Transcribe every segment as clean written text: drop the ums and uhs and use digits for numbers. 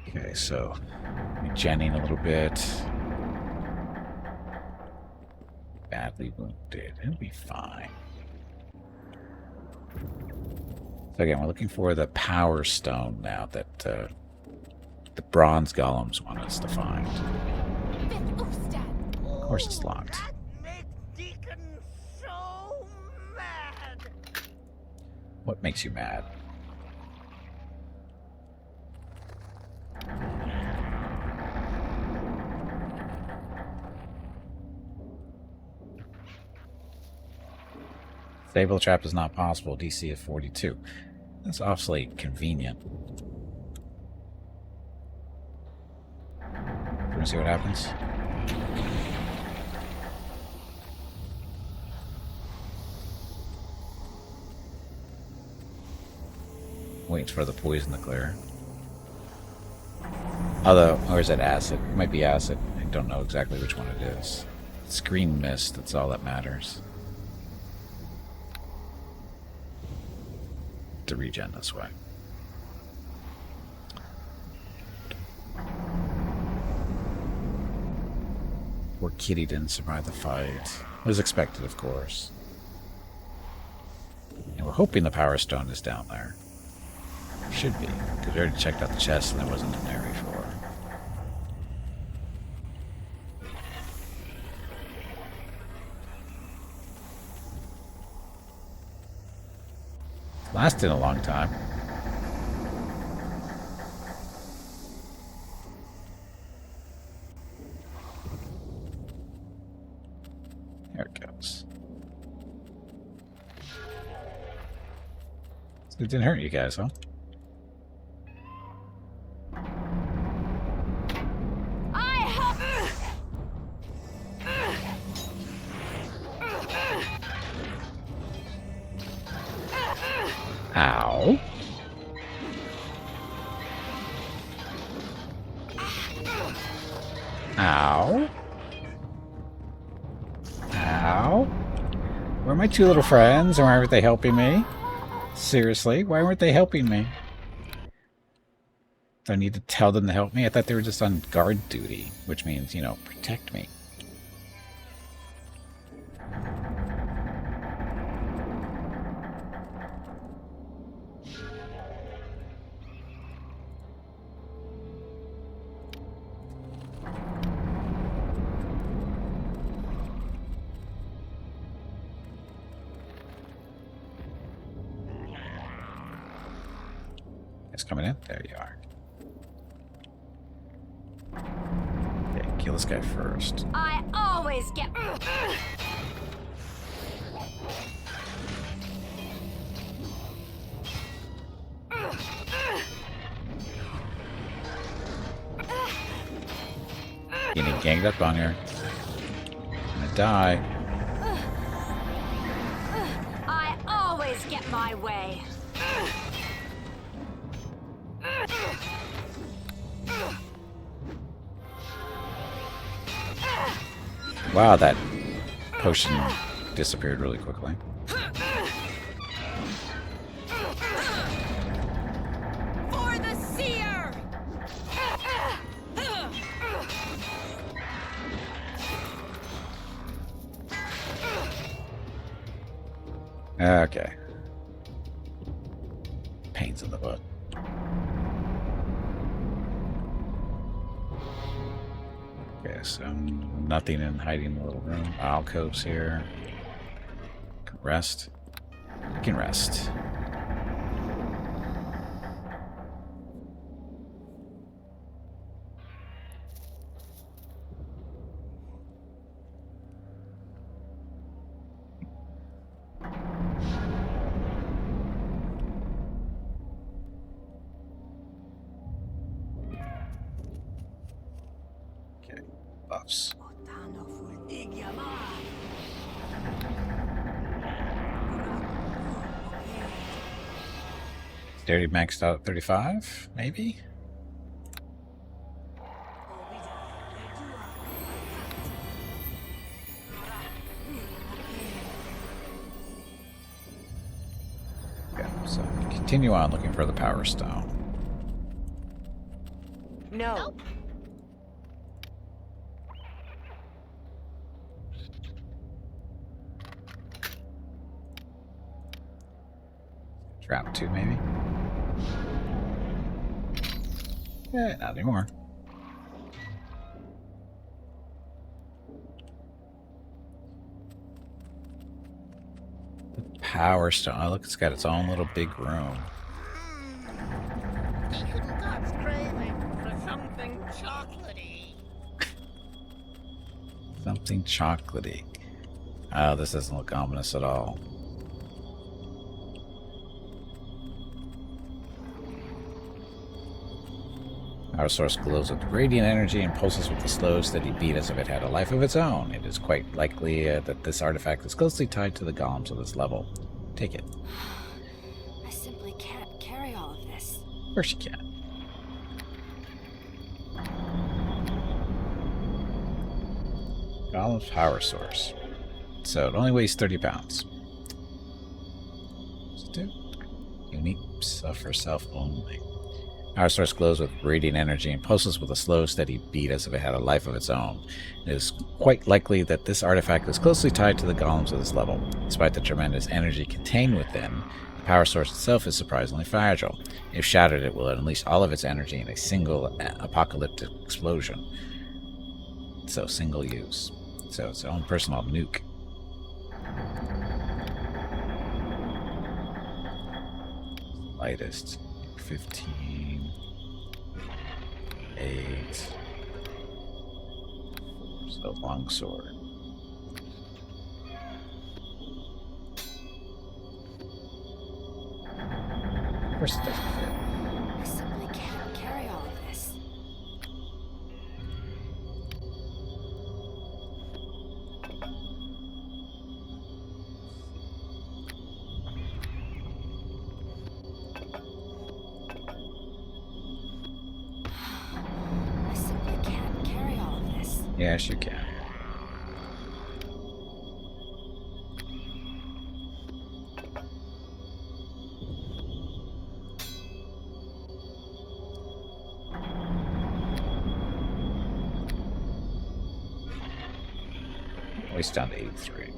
Okay, so regenning a little bit. Badly wounded. It'll be fine. So again, we're looking for the power stone now that the bronze golems want us to find. Of course it's locked. That makes Deacon so mad. What makes you mad? Stable trap is not possible. DC of 42. That's awfully convenient. Want to see what happens? Wait for the poison to clear. Although, or is it acid? It might be acid. I don't know exactly which one it is. It's green mist, that's all that matters. To regen this way. Poor Kitty didn't survive the fight. It was expected, of course. And we're hoping the Power Stone is down there. Should be, because we already checked out the chest and there wasn't in there before. Lasted a long time. There it goes. It didn't hurt you guys, huh? Ow. Ow. Ow. Where are my two little friends? Why aren't they helping me? Seriously, why weren't they helping me? Do I need to tell them to help me? I thought they were just on guard duty, which means, you know, protect me. Coming in? There you are. Okay, kill this guy first. I always get... Getting ganged up on here. I'm gonna die. I always get my way. Wow, that potion disappeared really quickly. For the seer! Okay. Pains in the butt. Okay, so nothing in hiding in the little room. Alcoves here. Can rest. You can rest. Okay, buffs. Already maxed out at 35, maybe? Okay, so continue on looking for the Power Stone. No. Round 2, maybe? Not anymore. The Power Stone. Oh, look, it's got its own little big room. Deacon God's craving for something chocolatey. Something chocolatey. Oh, this doesn't look ominous at all. Our source glows with radiant energy and pulses with a slow, steady beat as if it had a life of its own. It is quite likely that this artifact is closely tied to the golems of this level. Take it. I simply can't carry all of this. Of course you can. Golem's power source. So it only weighs 30 pounds. What's it do? Unique for self only. Our source glows with radiant energy and pulses with a slow, steady beat as if it had a life of its own. It is quite likely that this artifact is closely tied to the golems of this level. Despite the tremendous energy contained within, the power source itself is surprisingly fragile. If shattered, it will unleash all of its energy in a single apocalyptic explosion. So, single use. So, its own personal nuke. Lightest. 15, 8, so longsword. Of course it doesn't fit. I simply can't carry all of this. Yes, you can. Waste down to 83.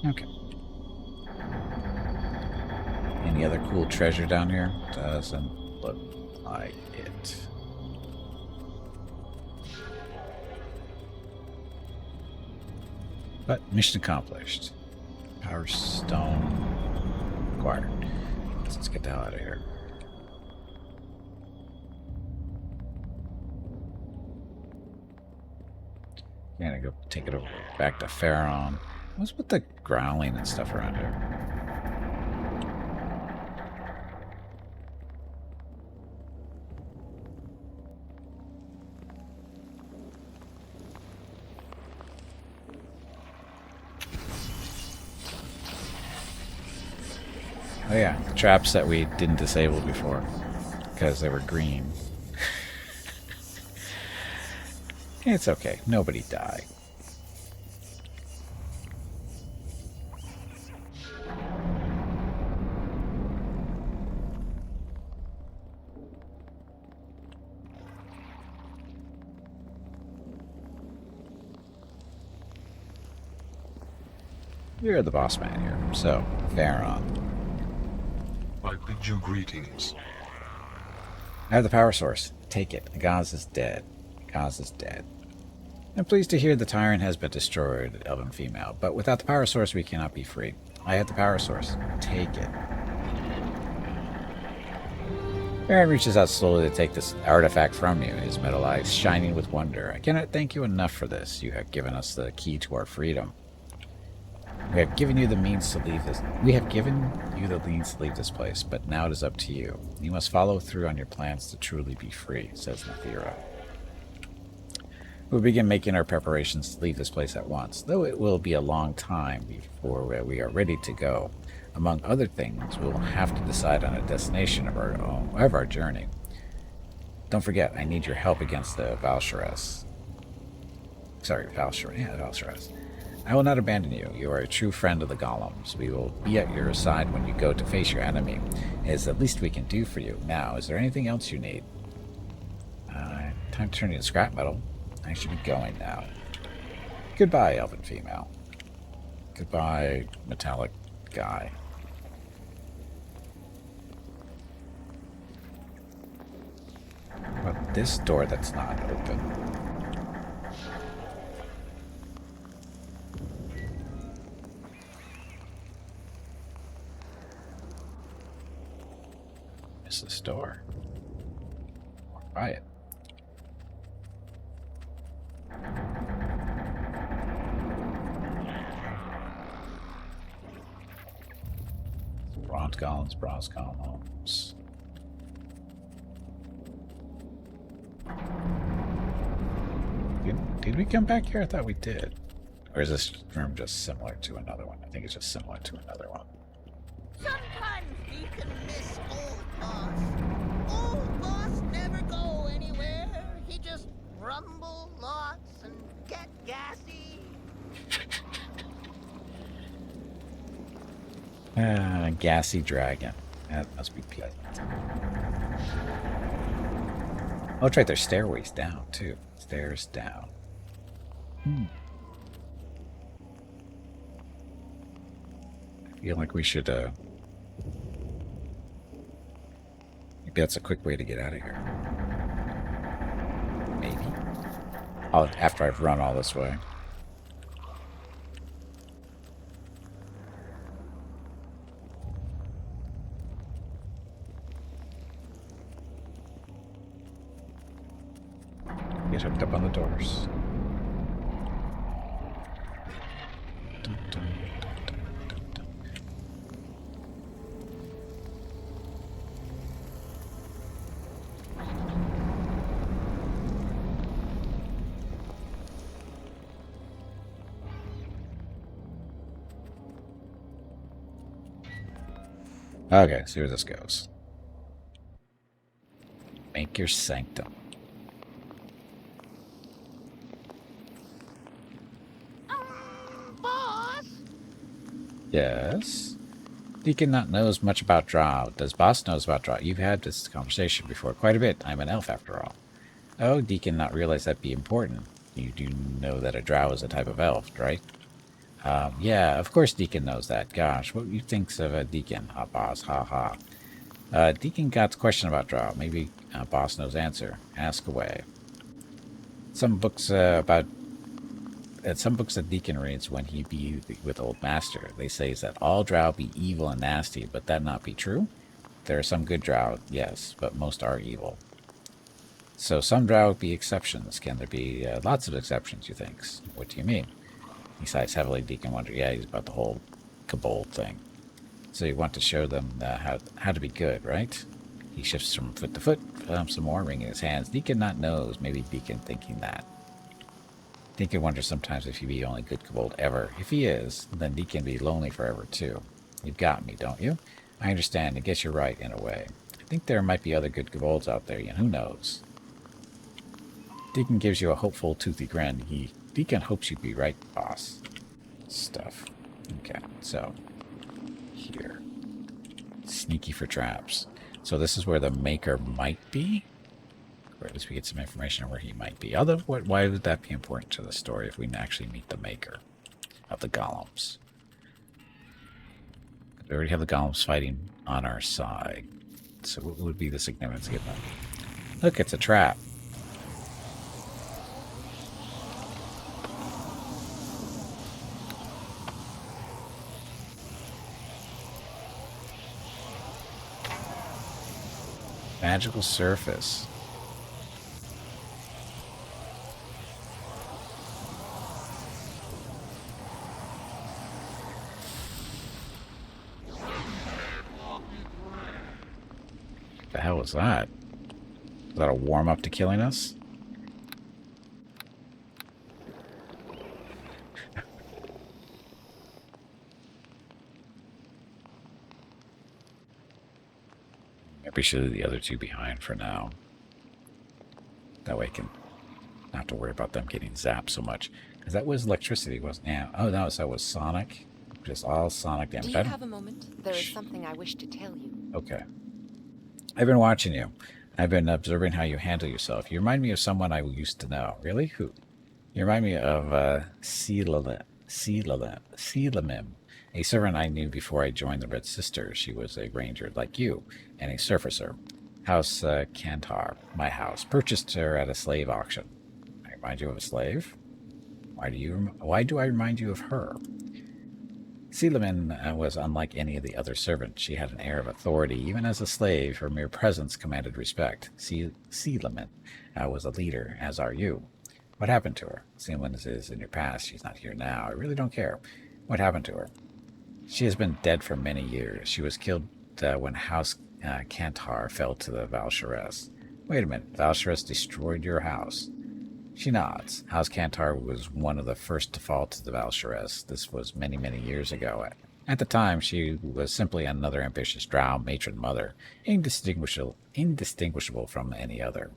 Okay. Any other cool treasure down here? Doesn't look like it. But mission accomplished. Power stone acquired. Let's get the hell out of here. Gonna go take it over back to Pharaon. What's with the growling and stuff around here? Oh yeah, the traps that we didn't disable before because they were green. It's okay, nobody died. You're the boss man here, so Pharaon. I bid you greetings. I have the power source. Take it. Gaz is dead. Gaz is dead. I'm pleased to hear the tyrant has been destroyed, elven female, but without the power source we cannot be free. I have the power source. Take it. Baron reaches out slowly to take this artifact from you, his metal eyes shining with wonder. I cannot thank you enough for this. You have given us the key to our freedom. We have given you the means to leave this. We have given you the means to leave this place, but now it is up to you. You must follow through on your plans to truly be free, says Nathira. We'll begin making our preparations to leave this place at once, though it will be a long time before we are ready to go. Among other things, we will have to decide on a destination of our journey. Don't forget, I need your help against the Valsharess. Sorry, Valsharess. Yeah, Valsharess. I will not abandon you. You are a true friend of the golems. We will be at your side when you go to face your enemy. It is the least we can do for you. Now, is there anything else you need? Time to turn you to scrap metal. I should be going now. Goodbye, elven female. Goodbye, metallic guy. But this door that's not open. Is this door? Walk by it. Bronze golems, bronze golems. Did we come back here? I thought we did. Or is this room just similar to another one? I think it's just similar to another one. Sometimes you can miss old boss. Old boss never go anywhere. He just rumble lots and get gassy. Gassy dragon. That must be pleasant. Oh, that's right. There's stairways down, too. Stairs down. I feel like we should, maybe that's a quick way to get out of here. Maybe. After I've run all this way. Get hooked up on the doors. Dun, dun, dun, dun, dun, dun. Okay, see where this goes. Make your sanctum. Boss? Yes? Deacon not knows much about Drow. Does Boss knows about Drow? You've had this conversation before. Quite a bit. I'm an elf after all. Oh, Deacon not realize that'd be important. You do know that a Drow is a type of elf, right? Yeah, of course Deacon knows that. Gosh, what you thinks of a Deacon? Ha, Boss, ha ha. Deacon got a question about Drow. Maybe Boss knows answer. Ask away. Some books that Deacon reads when he be with Old Master, they say that all Drow be evil and nasty, but that not be true? There are some good Drow, yes, but most are evil. So some Drow be exceptions. Can there be lots of exceptions, you thinks? What do you mean? He sighs heavily. Deacon wonders, yeah, he's about the whole kobold thing. So you want to show them how to be good, right? He shifts from foot to foot, some more, wringing his hands. Deacon not knows. Maybe Deacon thinking that. Deacon wonders sometimes if he be only good kobold ever. If he is, then Deacon be lonely forever too. You've got me, don't you? I understand. I guess you're right in a way. I think there might be other good kobolds out there, and who knows? Deacon gives you a hopeful, toothy grin. Deacon hopes you'd be right, boss. Stuff. Okay, so here. Sneaky for traps. So this is where the maker might be? Or at least we get some information on where he might be. Why would that be important to the story if we actually meet the maker of the golems? We already have the golems fighting on our side. So what would be the significance of that? Look, it's a trap. Magical surface. The hell was that? Was that a warm-up to killing us? Maybe we should leave the other two behind for now. That way I can not have to worry about them getting zapped so much. Because that was electricity, wasn't it? Yeah. Oh, no, so that was sonic. Just all sonic Do damage. you have a moment? There is something I wish to tell you. Okay. I've been watching you. I've been observing how you handle yourself. You remind me of someone I used to know. Really? Who? You remind me of Selamim, a servant I knew before I joined the Red Sisters. She was a ranger like you, and a surfacer. House Kantar, my house. Purchased her at a slave auction. I remind you of a slave? Why do I remind you of her? Seelamin was unlike any of the other servants. She had an air of authority. Even as a slave, her mere presence commanded respect. Seelamin was a leader, as are you. What happened to her? Seelamin is in your past. She's not here now. I really don't care. What happened to her? She has been dead for many years. She was killed when House Kantar fell to the Valsharess. Wait a minute. Valsharess destroyed your house. She nods. House Kantar was one of the first to fall to the Valsharess. This was many, many years ago. At the time, she was simply another ambitious drow matron mother, indistinguishable from any other.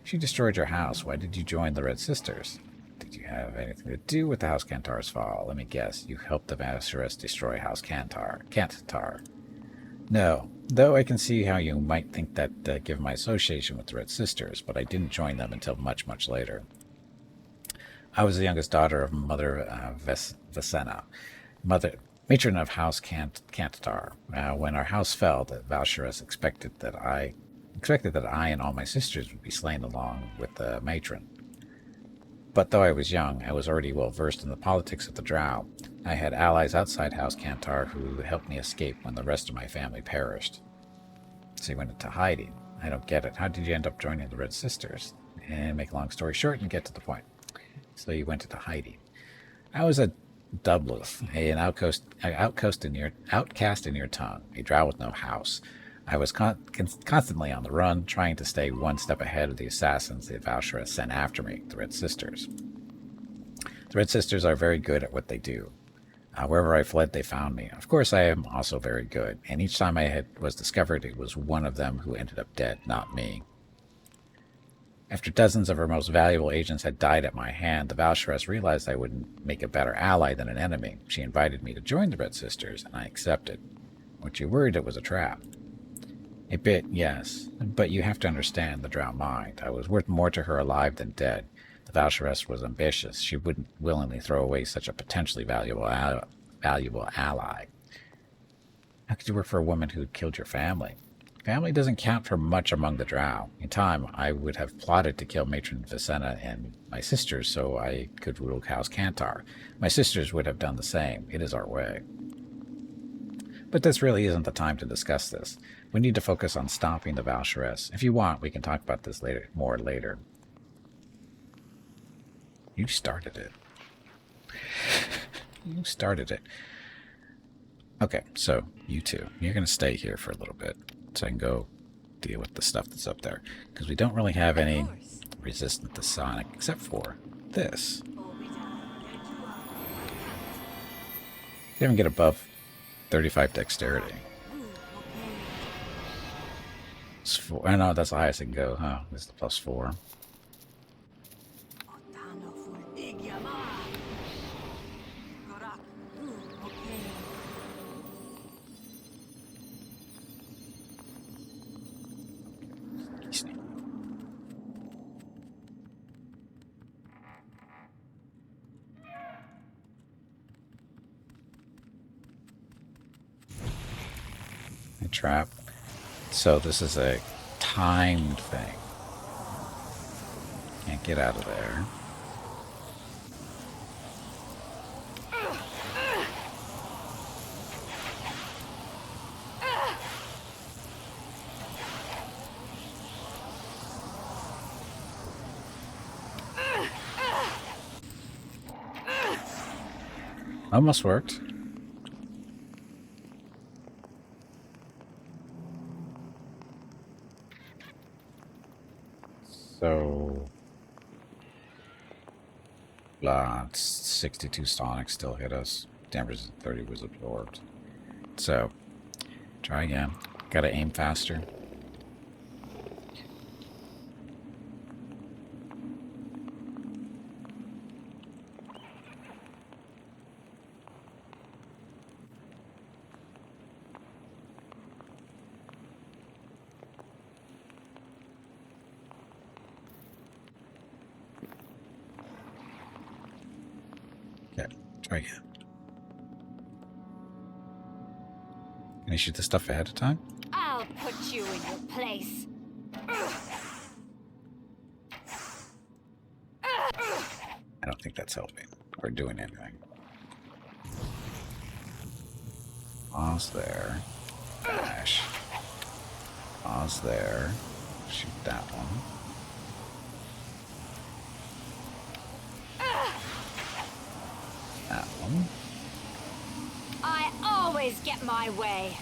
She destroyed your house. Why did you join the Red Sisters? Did you have anything to do with the House Kantar's fall? Let me guess. You helped the Valsharess destroy House Kantar. No, though I can see how you might think that given my association with the Red Sisters, but I didn't join them until much, much later. I was the youngest daughter of Mother Vesena, matron of House Kantar. When our house fell, the Valsharess expected that I and all my sisters would be slain along with the matron. But though I was young, I was already well versed in the politics of the Drow. I had allies outside House Kantar who helped me escape when the rest of my family perished. So you went into hiding. I don't get it. How did you end up joining the Red Sisters? And make a long story short and get to the point. So you went into hiding. I was a Dublith, an outcast in your tongue, a drow with no house. I was constantly on the run, trying to stay one step ahead of the assassins the Valsharess sent after me, the Red Sisters. The Red Sisters are very good at what they do. Wherever I fled, they found me. Of course, I am also very good, and each time was discovered, it was one of them who ended up dead, not me. After dozens of her most valuable agents had died at my hand, the Valsharess realized I would make a better ally than an enemy. She invited me to join the Red Sisters, and I accepted. Weren't you worried it was a trap? A bit, yes. But you have to understand the Drow mind. I was worth more to her alive than dead. The Valsharess was ambitious. She wouldn't willingly throw away such a potentially valuable ally. How could you work for a woman who had killed your family? Family doesn't count for much among the Drow. In time, I would have plotted to kill Matron Visena and my sisters so I could rule House Kantar. My sisters would have done the same. It is our way. But this really isn't the time to discuss this. We need to focus on stopping the Valsharess. If you want, we can talk about this more later. You started it. You started it. Okay, so you two, you're going to stay here for a little bit so I can go deal with the stuff that's up there. Because we don't really have any resistance to sonic, except for this. You don't get above 35 dexterity. It's 4. I know that's the highest it can go, huh? This is the +4. A trap. So this is a timed thing. Can't get out of there. Almost worked. So, 62 sonic still hit us. Damage 30 was absorbed. So, try again. Gotta aim faster. Try again. Can I shoot this stuff ahead of time? I'll put you in your place. I don't think that's helping or doing anything. Pause there. Dash. Pause there. Shoot that one. That one. I always get my way.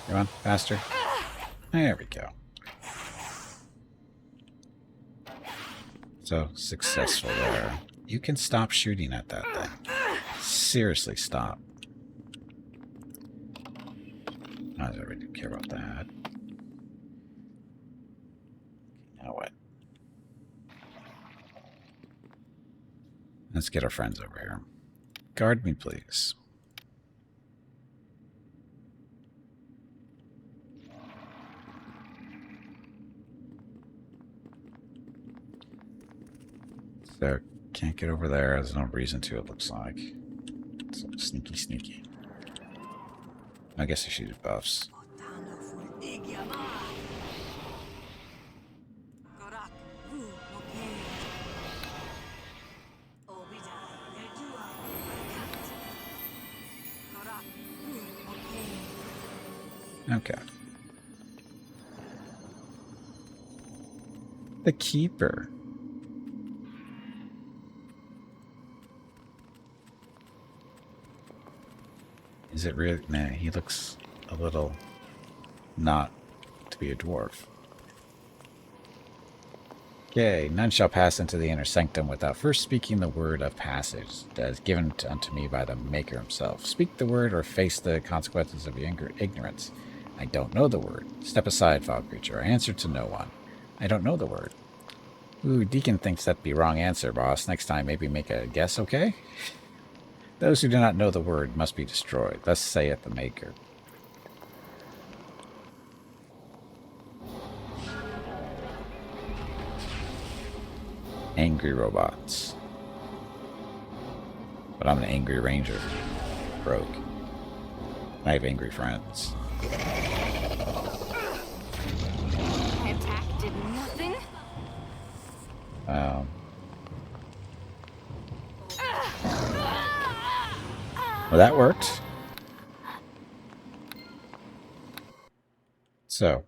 Come on, faster. There we go. So, successful there. You can stop shooting at that thing. Seriously, stop. I don't really care about that. Now what? Let's get our friends over here. Guard me, please. So, can't get over there. There's no reason to, it looks like. So sneaky, sneaky. I guess I should do buffs. Okay. The Keeper. Is it really? Nah, he looks a little not to be a dwarf. Yea, none shall pass into the inner sanctum without first speaking the word of passage that is given unto me by the Maker himself. Speak the word or face the consequences of your ignorance. I don't know the word. Step aside, foul creature. I answer to no one. I don't know the word. Ooh, Deacon thinks that'd be wrong answer, boss. Next time, maybe make a guess, okay? Those who do not know the word must be destroyed. Thus saith the Maker. Angry robots. But I'm an angry ranger. Rogue. I have angry friends. My attack did nothing. Well, that worked. So,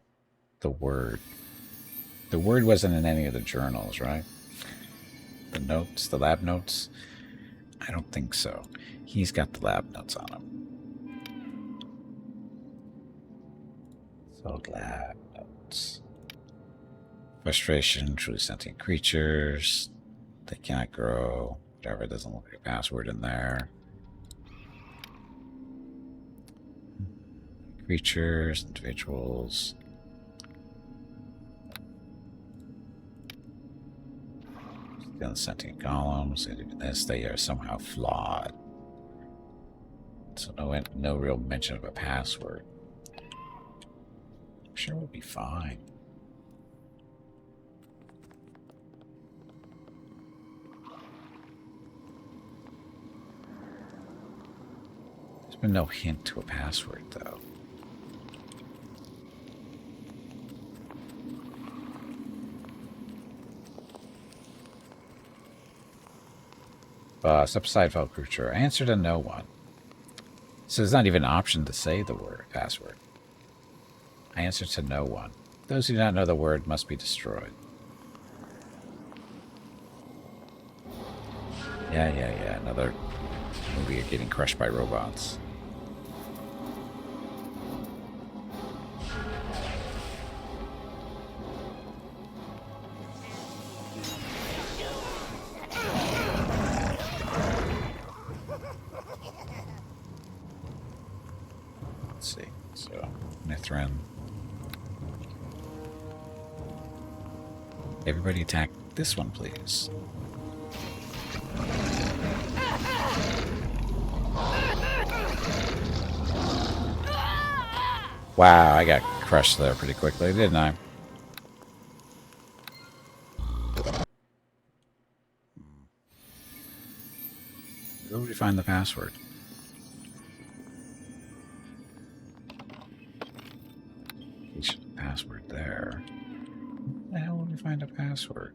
the word. The word wasn't in any of the journals, right? The notes, the lab notes? I don't think so. He's got the lab notes on him. So, lab notes. Frustration, truly sentient creatures. They cannot grow. Whatever, doesn't look like a password in there. Creatures, individuals. The sentient golems. This, they are somehow flawed. So no real mention of a password. I'm sure we'll be fine. There's been no hint to a password, though. Step aside, foul creature. Answer to no one. So there's not even an option to say the word password. I answer to no one. Those who do not know the word must be destroyed. Yeah. Another movie of getting crushed by robots. Let's see. So, Mithrin. Everybody attack this one, please. Wow, I got crushed there pretty quickly, didn't I? Where would we find the password? Password there. Where the hell would we find a password?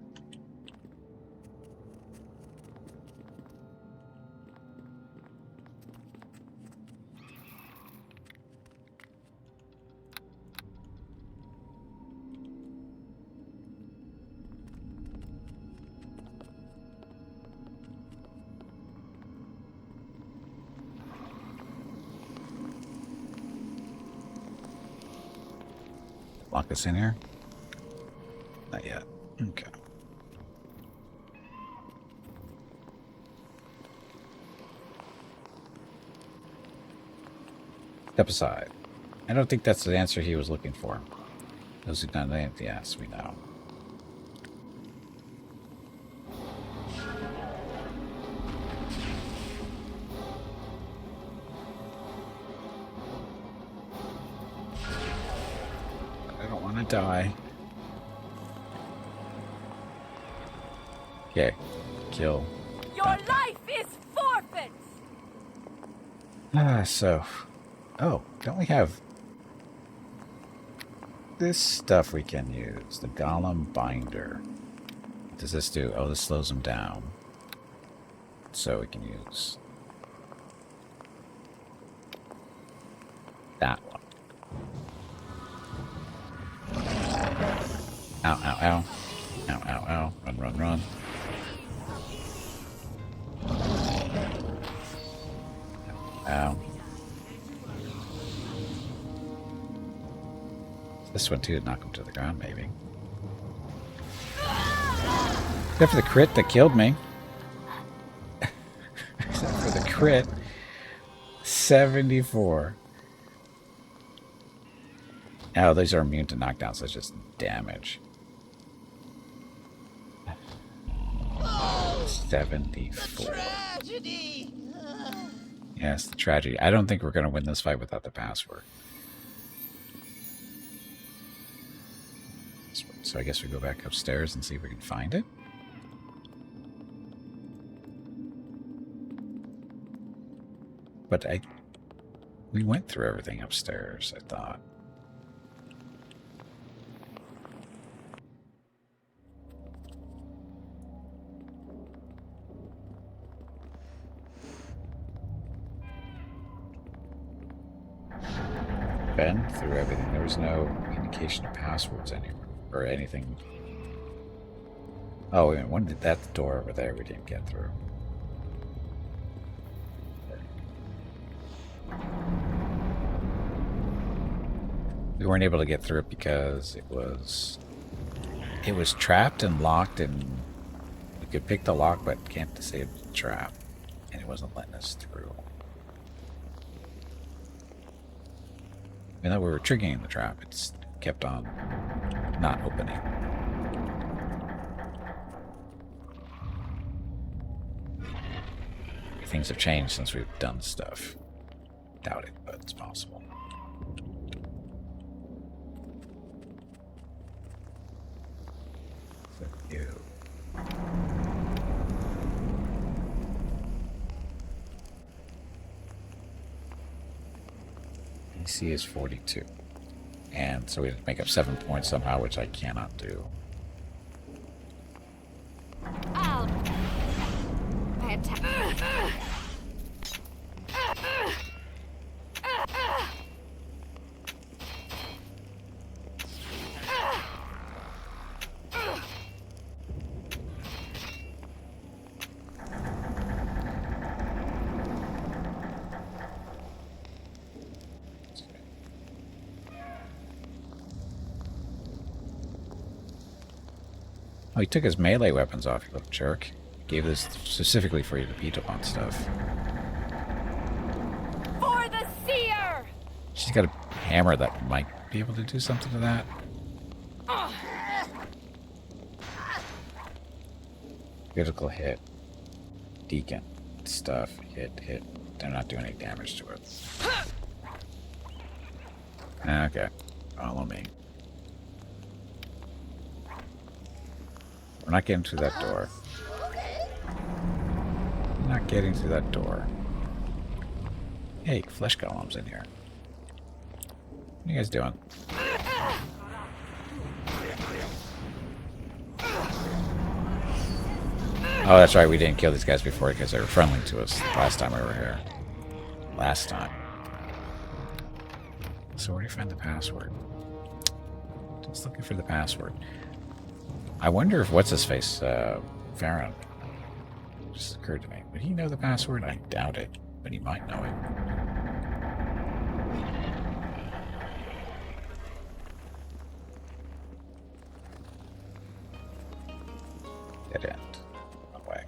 Lock us in here? Not yet. Okay. Step aside. I don't think that's the answer he was looking for. Those who done that, yes, we know. Die. Okay. Kill. Your life is forfeit! So. Oh, don't we have this stuff we can use? The golem binder. What does this do? Oh, this slows them down. So we can use that one. Ow, ow, ow. Ow, ow, ow. Run, run, run. Ow. This one too, to knock him to the ground, maybe. Except for the crit that killed me. Except for the crit. 74. Oh, these are immune to knockdowns, so it's just damage. 74. Tragedy. Yes, the tragedy. I don't think we're going to win this fight without the password. So I guess we go back upstairs and see if we can find it. But we went through everything upstairs, I thought. Been through everything. There was no indication of passwords anywhere or anything. Oh, wait a minute. When did that door over there we didn't get through? We weren't able to get through it because it was trapped and locked, and we could pick the lock but can't disable the trap, and it wasn't letting us through. Even though we were triggering the trap, it's kept on not opening. Things have changed since we've done stuff. Doubt it, but it's possible. So you. AC is 42. And so we have to make up 7 points somehow, which I cannot do. Ow! I attack. Oh, he took his melee weapons off, you little jerk. Gave this specifically for you to beat up on stuff. For the seer! She's got a hammer that might be able to do something to that. Critical hit. Deacon. Stuff. Hit, hit. They're not doing any damage to it. Okay. Follow me. We're not getting through that door. not getting through that door. Hey, flesh golems in here. What are you guys doing? Oh, that's right. We didn't kill these guys before because they were friendly to us last time we were here. Last time. So where do you find the password? Just looking for the password. I wonder if what's-his-face, Farron, just occurred to me. Would he know the password? I doubt it, but he might know it. Dead end. No way.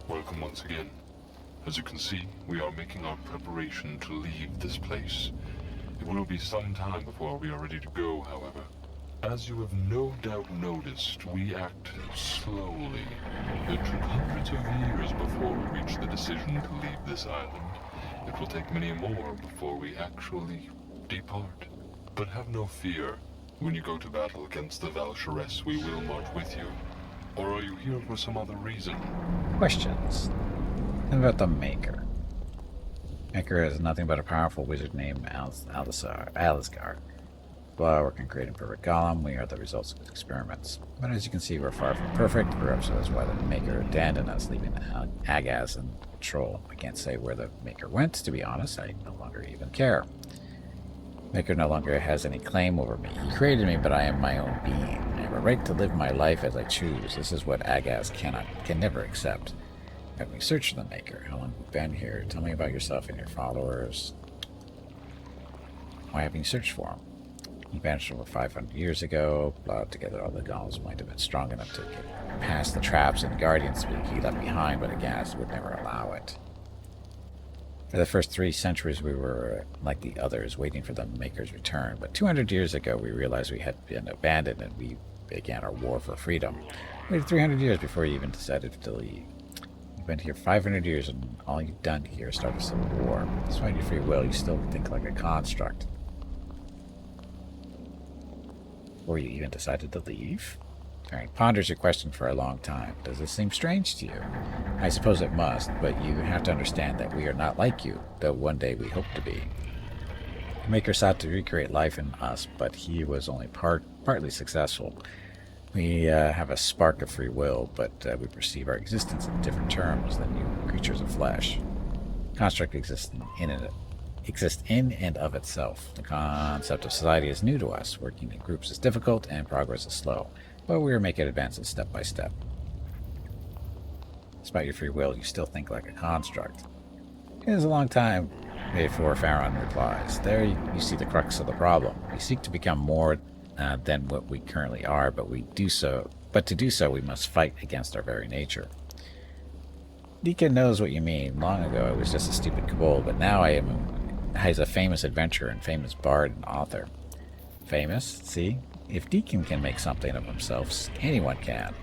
Welcome once again. As you can see, we are making our preparation to leave this place. It will be some time before we are ready to go, however. As you have no doubt noticed, we act slowly. It took hundreds of years before we reached the decision to leave this island. It will take many more before we actually depart. But have no fear. When you go to battle against the Valsharess, we will march with you. Or are you here for some other reason? Questions. And about the Maker. Maker is nothing but a powerful wizard named Alisgar. While working creating perfect golem, we are the results of his experiments. But as you can see, we're far from perfect. Perhaps that's why the Maker abandoned us, leaving Agaz and Troll. I can't say where the Maker went, to be honest. I no longer even care. Maker no longer has any claim over me. He created me, but I am my own being. I have a right to live my life as I choose. This is what Agaz can never accept. Have we searched the Maker? How long have you been here? Tell me about yourself and your followers. Why haven't you searched for him? He vanished over 500 years ago. Blot together all the golems might have been strong enough to get past the traps and guardians he left behind, but Agaz would never allow it. For the first 3 centuries, we were like the others, waiting for the Maker's return. But 200 years ago, we realized we had been abandoned, and we began our war for freedom. We waited 300 years before you even decided to leave. You've been here 500 years, and all you've done here is start a civil war. Despite your free will, you still think like a construct. Before you even decided to leave? Farron ponders your question for a long time. Does this seem strange to you? I suppose it must, but you have to understand that we are not like you, though one day we hope to be. The Maker sought to recreate life in us, but he was only partly successful. We have a spark of free will, but we perceive our existence in different terms than you creatures of flesh. Construct exists in and of itself. The concept of society is new to us. Working in groups is difficult, and progress is slow. But we are making advances step by step. Despite your free will, you still think like a construct. It is a long time before Farron replies. There you see the crux of the problem. We seek to become more than what we currently are, but to do so we must fight against our very nature. Deacon knows what you mean. Long ago I was just a stupid kobold, but now I am a famous adventurer and famous bard and author. Famous? See? If Deacon can make something of himself, anyone can.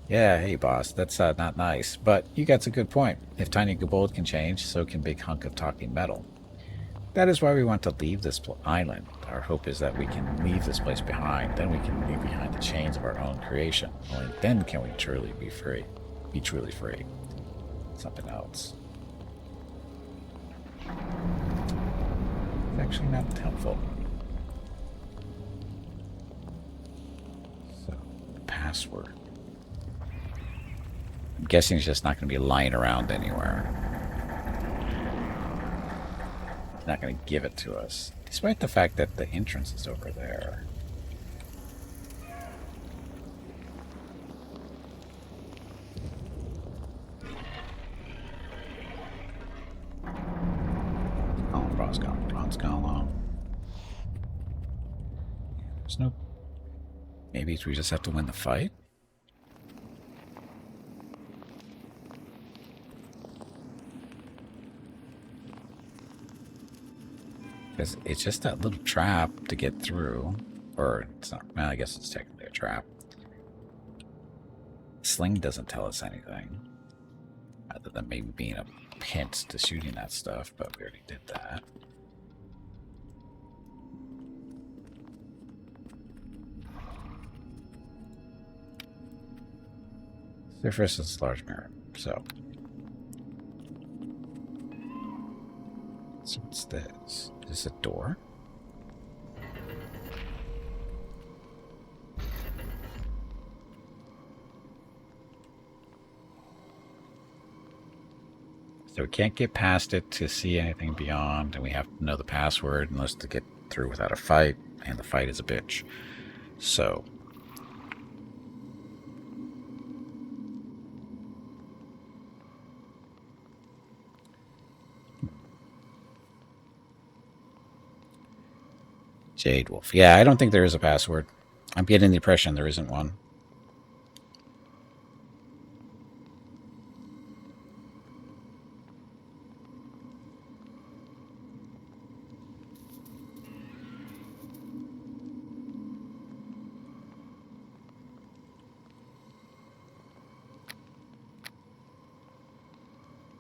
Yeah, hey boss, that's not nice, but you got a good point. If Tiny Kobold can change, so can Big Hunk of Talking Metal. That is why we want to leave this island. Our hope is that we can leave this place behind, then we can leave behind the chains of our own creation. Only then can we truly be free. Be truly free. Something else. It's actually not helpful. Password. I'm guessing it's just not going to be lying around anywhere. It's not going to give it to us, despite the fact that the entrance is over there. Bronze column. There's no. Maybe we just have to win the fight? Because it's just that little trap to get through. Or, it's not. Well, I guess it's technically a trap. Sling doesn't tell us anything. Other than maybe being a hint to shooting that stuff, but we already did that. Surface is large mirror, so what's this? Is this a door? So we can't get past it to see anything beyond, and we have to know the password unless to get through without a fight, and the fight is a bitch. So Jade Wolf. Yeah, I don't think there is a password. I'm getting the impression there isn't one.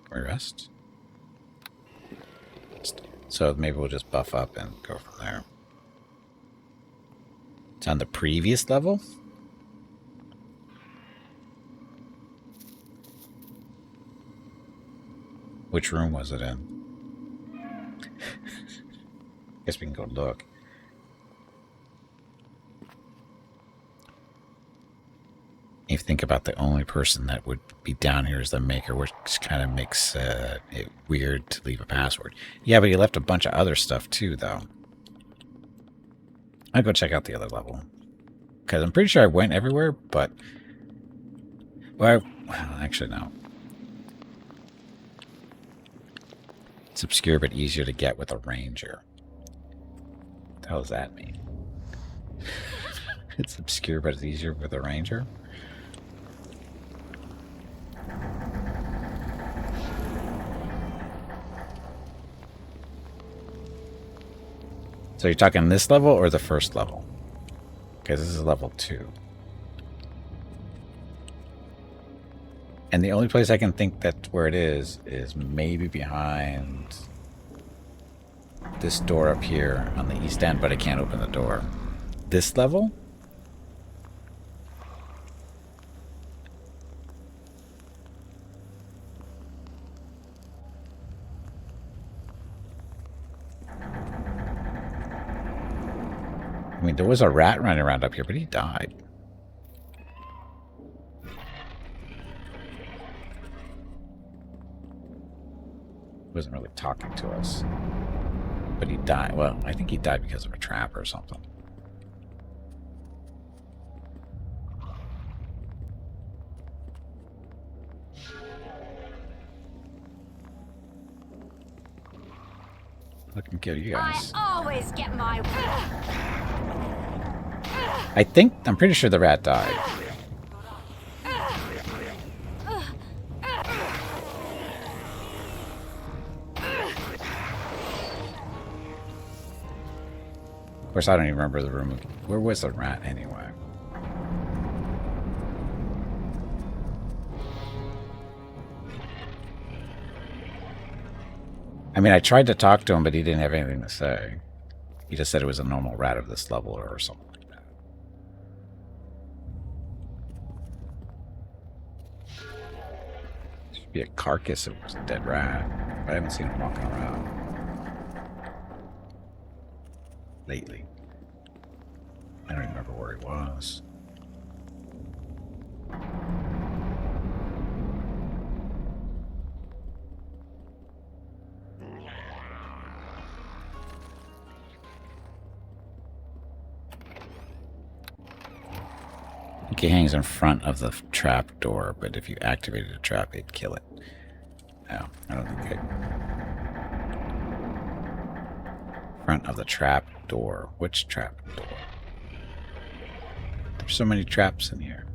Can we rest? So maybe we'll just buff up and go from there. It's on the previous level? Which room was it in? Guess we can go look. If you think about the only person that would be down here is the maker, which kind of makes it weird to leave a password. Yeah, but he left a bunch of other stuff too, though. I'll go check out the other level. Because I'm pretty sure I went everywhere, but... Well, actually, no. It's obscure but easier to get with a ranger. What the hell does that mean? It's obscure but it's easier with a ranger? So you're talking this level or the first level? Because this is level 2. And the only place I can think that where it is maybe behind this door up here on the east end, but I can't open the door. This level? I mean, there was a rat running around up here, but he died. He wasn't really talking to us. But he died. Well, I think he died because of a trap or something. Looking good, you guys. I always get my I'm pretty sure the rat died. Of course, I don't even remember the room. Where was the rat anyway? I mean, I tried to talk to him, but he didn't have anything to say. He just said it was a normal rat of this level or something like that. Should be a carcass if it was a dead rat. But I haven't seen him walking around lately. I don't even remember where he was. He hangs in front of the trap door, but if you activated a trap, it'd kill it. No, I don't think it. Front of the trap door. Which trap door? There's so many traps in here.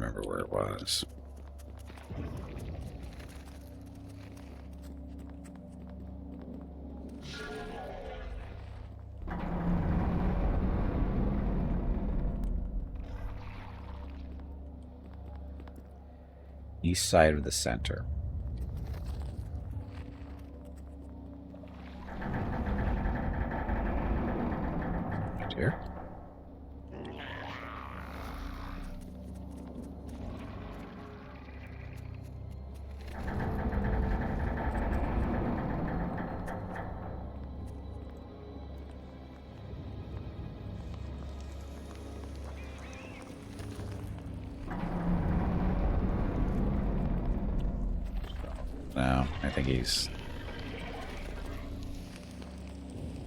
remember where it was. East side of the center. Right here. No, I think he's...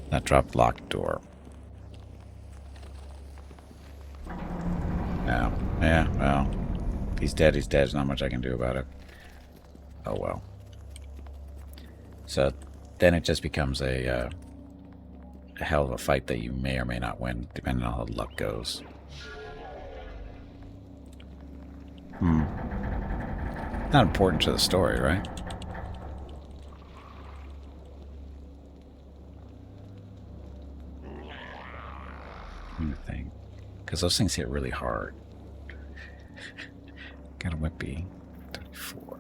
That dropped locked door. No. Yeah, well. If he's dead, he's dead. There's not much I can do about it. Oh, well. So, then it just becomes a hell of a fight that you may or may not win, depending on how the luck goes. Not important to the story, right? Thing, because those things hit really hard. Got a whippy 34.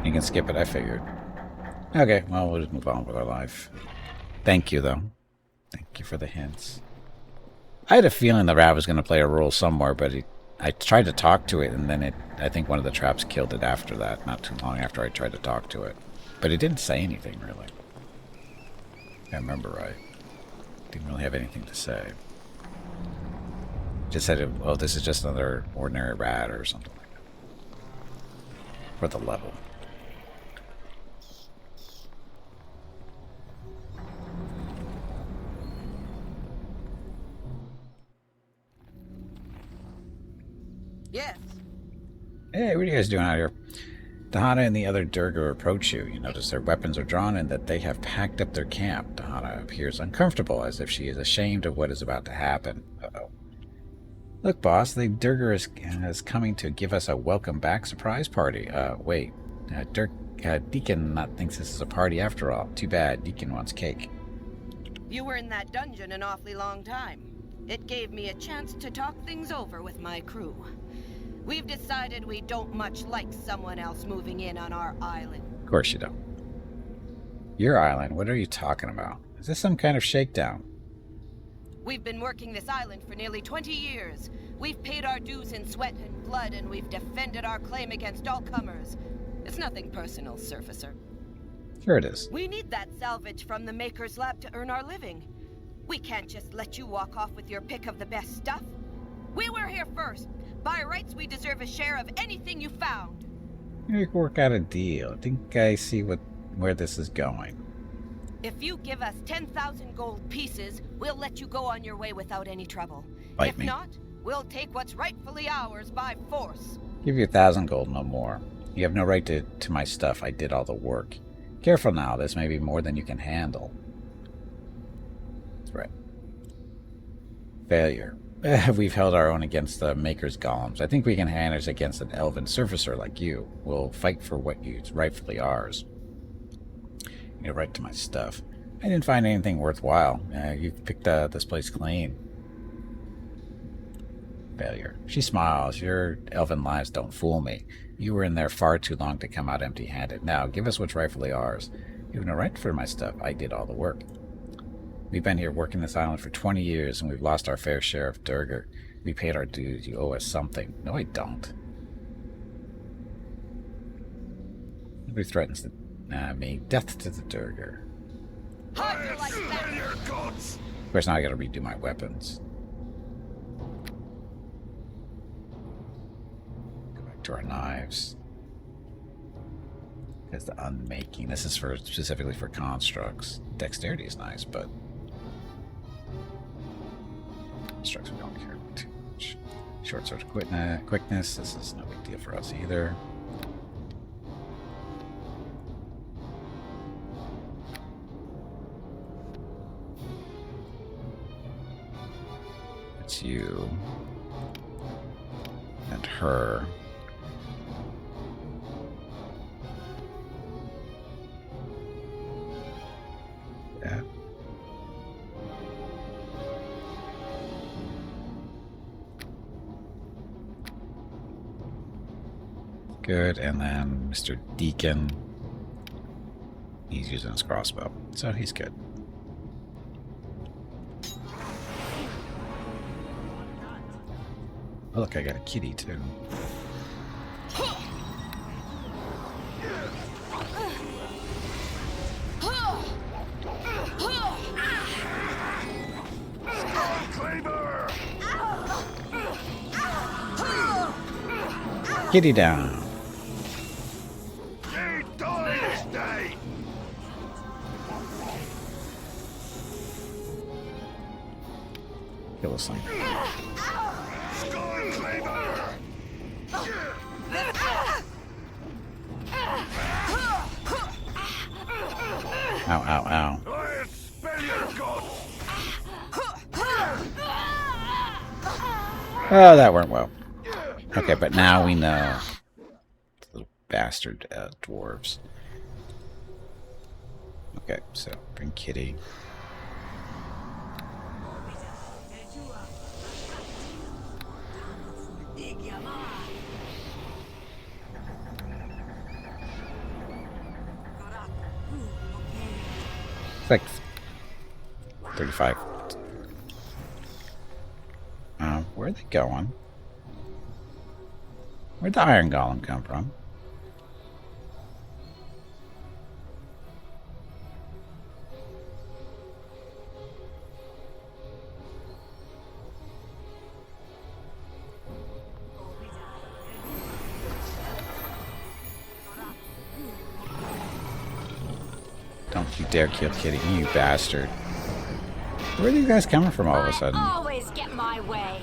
You can skip it, I figured. Okay, well, we'll just move on with our life. Thank you, though. Thank you for the hints. I had a feeling the rat was going to play a role somewhere, but I tried to talk to it, and then I think one of the traps killed it after that, not too long after I tried to talk to it. But it didn't say anything, really. If I remember right. Didn't really have anything to say. Just said, oh, this is just another ordinary rat or something like that. For the level. Yes. Hey, what are you guys doing out here? Dahana and the other Durgger approach you. You notice their weapons are drawn and that they have packed up their camp. Dahana appears uncomfortable, as if she is ashamed of what is about to happen. Uh-oh. Look, boss, the Durgger is coming to give us a welcome back surprise party. Wait. Deacon thinks this is a party after all. Too bad. Deacon wants cake. You were in that dungeon an awfully long time. It gave me a chance to talk things over with my crew. We've decided we don't much like someone else moving in on our island. Of course you don't. Your island? What are you talking about? Is this some kind of shakedown? We've been working this island for nearly 20 years. We've paid our dues in sweat and blood, and we've defended our claim against all comers. It's nothing personal, Surfacer. Sure it is. We need that salvage from the Maker's lab to earn our living. We can't just let you walk off with your pick of the best stuff. We were here first. By rights, we deserve a share of anything you found. We can work out a deal. I think I see where this is going. If you give us 10,000 gold pieces, we'll let you go on your way without any trouble. Fight me. If not, we'll take what's rightfully ours by force. Give you 1,000 gold, no more. You have no right to my stuff. I did all the work. Careful now. This may be more than you can handle. Right. Failure. We've held our own against the Maker's golems. I think we can hand us against an elven surfacer like you. We'll fight for what is rightfully ours. You go right to my stuff. I didn't find anything worthwhile. You've picked this place clean. Failure. She smiles. Your elven lives don't fool me. You were in there far too long to come out empty-handed. Now, give us what's rightfully ours. You have no right for my stuff. I did all the work. We've been here working this island for 20 years, and we've lost our fair share of Durgger. We paid our dues. You owe us something. No, I don't. Nobody threatens me. Death to the Durgger. How'd you like that? Of course, now I gotta redo my weapons. Go back to our knives. There's the unmaking. This is specifically for constructs. Dexterity is nice, but constructs we don't care too much. Short sword quickness. This is no big deal for us either. That's you. And her. Yeah. Good, and then Mr. Deacon. He's using his crossbow, so he's good. Oh, look, I got a kitty, too. Kitty down. Kill us some. Ow, ow, ow. Oh, that went well. Okay, but now we know. Little bastard dwarves. Okay, so bring Kitty. It's like 35. Where are they going? Where'd the iron golem come from? Don't you dare kill Kitty, you bastard. Where are these guys coming from all of a sudden? Always get my way.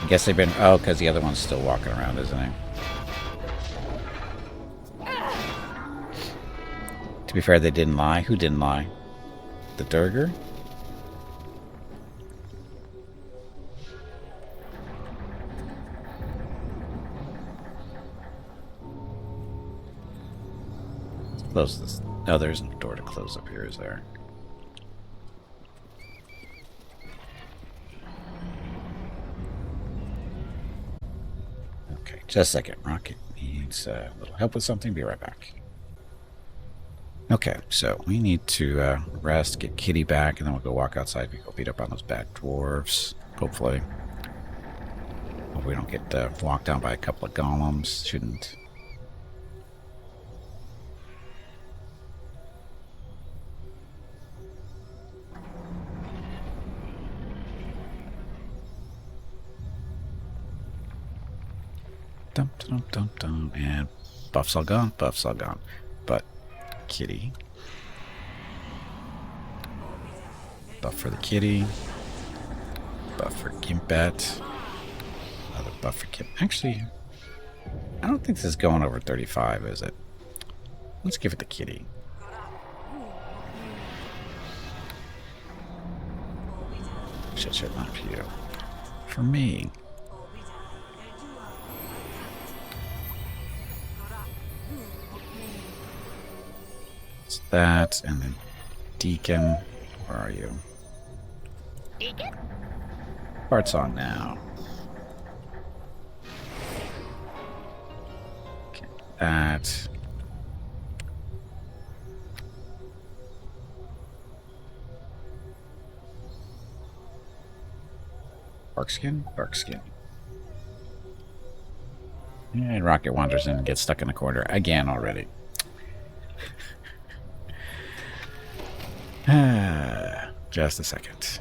I guess they've been... Oh, because the other one's still walking around, isn't he? To be fair, they didn't lie. Who didn't lie? The Durgger? Let's close this. No, there isn't a door to close up here, is there? Okay, just a second. Rocket needs a little help with something. Be right back. Okay, so we need to rest, get Kitty back, and then we'll go walk outside. We go beat up on those bad dwarves, hopefully. Hope we don't get walked down by a couple of golems. Shouldn't. Dum dum dum dum, and buffs all gone, buffs all gone. But Kitty. Buff for the Kitty. Buff for Gimpet. Another buff for Gimp. Actually, I don't think this is going over 35, is it? Let's give it the Kitty. Shit, not for you. For me. It's that, and then Deacon. Where are you? Deacon? Part's on now. Okay, that. Barkskin? Barkskin. And Rocket wanders in and gets stuck in the corner again already. Just a second.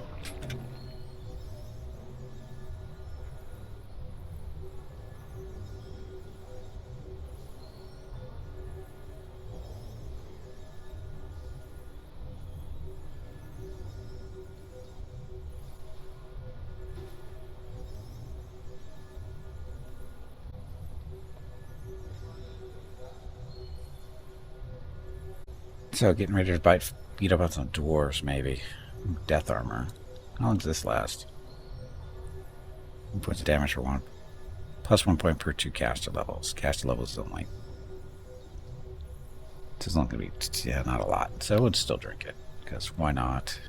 So, getting ready to beat up on some dwarves, maybe. Death armor. How long does this last? 1 points of damage for 1. Plus 1 point per 2 caster levels. Caster levels is only... It's not going to be... Yeah, not a lot. So I would still drink it. Because why not?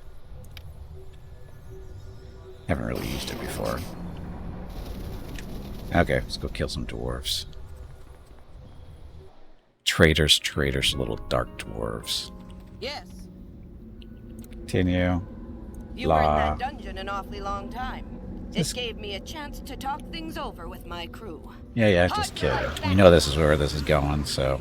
Haven't really used it before. Okay, let's go kill some dwarves. Traitors, little dark dwarves. Yes. Continue. You were in that dungeon an awfully long time. It gave me a chance to talk things over with my crew. Yeah, just kill you. You know this is where this is going, so...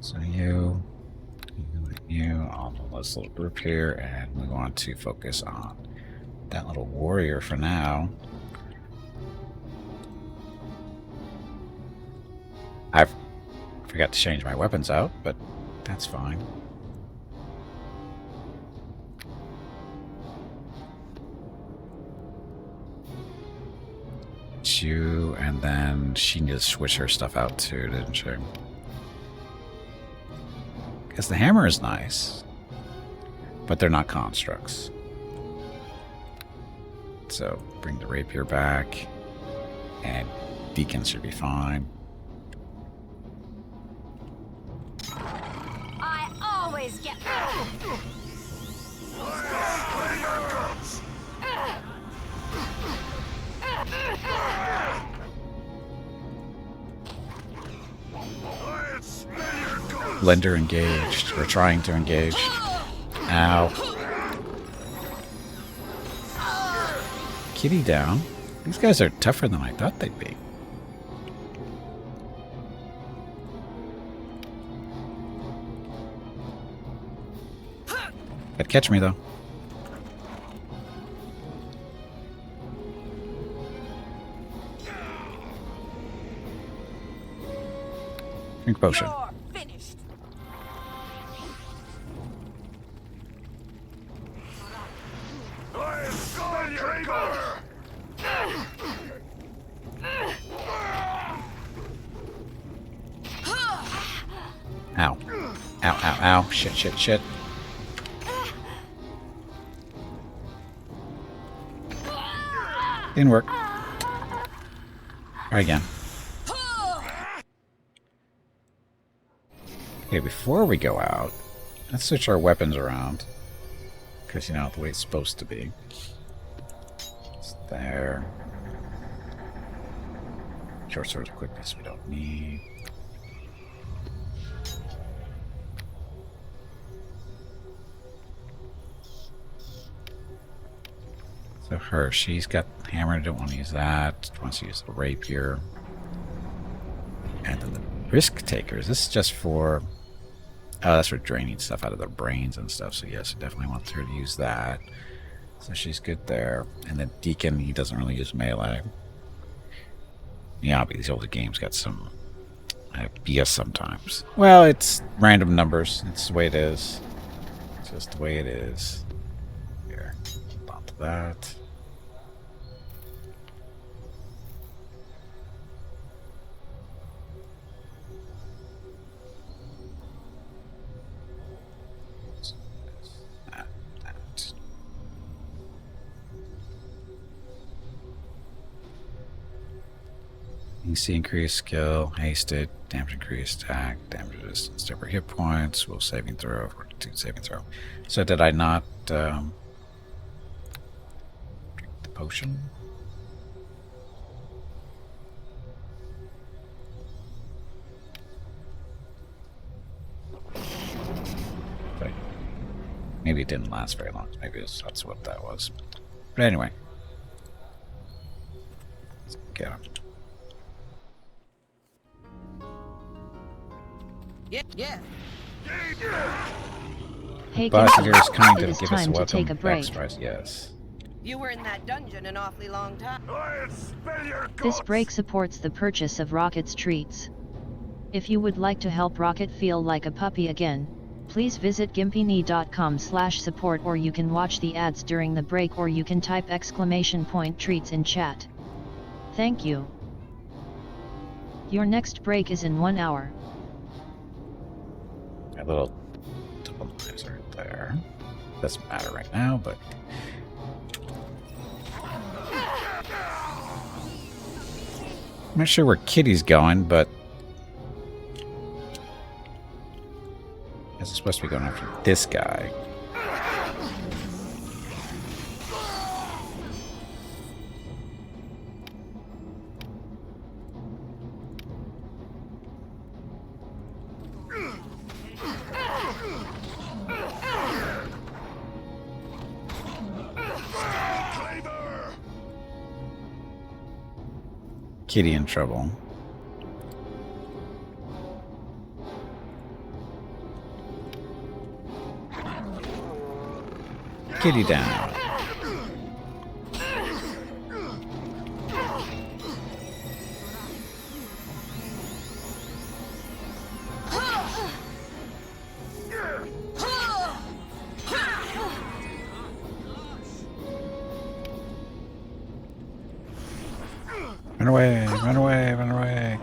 So you, all of this little group here, and we want to focus on that little warrior for now. I forgot to change my weapons out, but that's fine. You, and then she needs to switch her stuff out too, didn't she? Because the hammer is nice, but they're not constructs. So bring the rapier back, and Deacon should be fine. I always get... Blender engaged. We're trying to engage. Ow. Kitty down. These guys are tougher than I thought they'd be. They'd catch me though. Drink potion. You're finished. Ow. Ow. Shit. Didn't work. Try again. Okay, before we go out, let's switch our weapons around. Because, you know, the way it's supposed to be. It's there. Short swords of quickness we don't need. So her, she's got hammer, don't want to use that. Wants to use the rapier. And then the risk takers, this is just for... Oh, that's for draining stuff out of their brains and stuff. So yes, I definitely want her to use that. So she's good there. And then Deacon, he doesn't really use melee. Yeah, but these older games got some BS sometimes. Well, it's random numbers. It's the way it is. It's just the way it is. Here, hold on to that. You see increased skill, hasted, damage increased, attack, damage resistance, temporary hit points, will saving throw, fortitude saving throw. So did I not drink the potion? But maybe it didn't last very long. Maybe that's what that was. But anyway. Let's get him. Yeah. Hey, But Gimp, it is kind it to is give us a time to welcome take a break. backstrike, yes. You were in that dungeon an awfully long time. This break supports the purchase of Rocket's treats. If you would like to help Rocket feel like a puppy again, please visit gimpini.com/support, or you can watch the ads during the break, or you can type !treats in chat. Thank you. Your next break is in 1 hour. A little double knives right there. Doesn't matter right now, but... I'm not sure where Kitty's going, but... I guess it's supposed to be going after this guy. Kitty in trouble. Kitty down. Run away, run away, run away.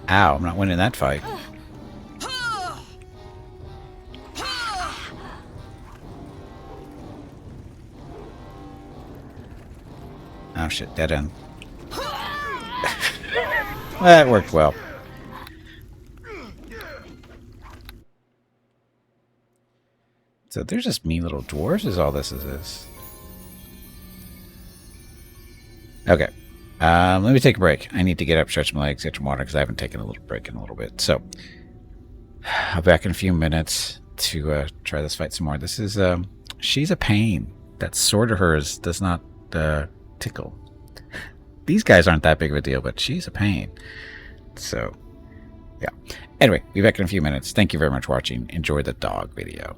Ow, I'm not winning that fight. Oh shit, dead end. That worked well. So they're just mean little dwarves is all this is. Okay. Let me take a break. I need to get up, stretch my legs, get some water, because I haven't taken a little break in a little bit. So, I'll be back in a few minutes to try this fight some more. This is, she's a pain. That sword of hers does not tickle. These guys aren't that big of a deal, but she's a pain. So, yeah. Anyway, be back in a few minutes. Thank you very much for watching. Enjoy the dog video.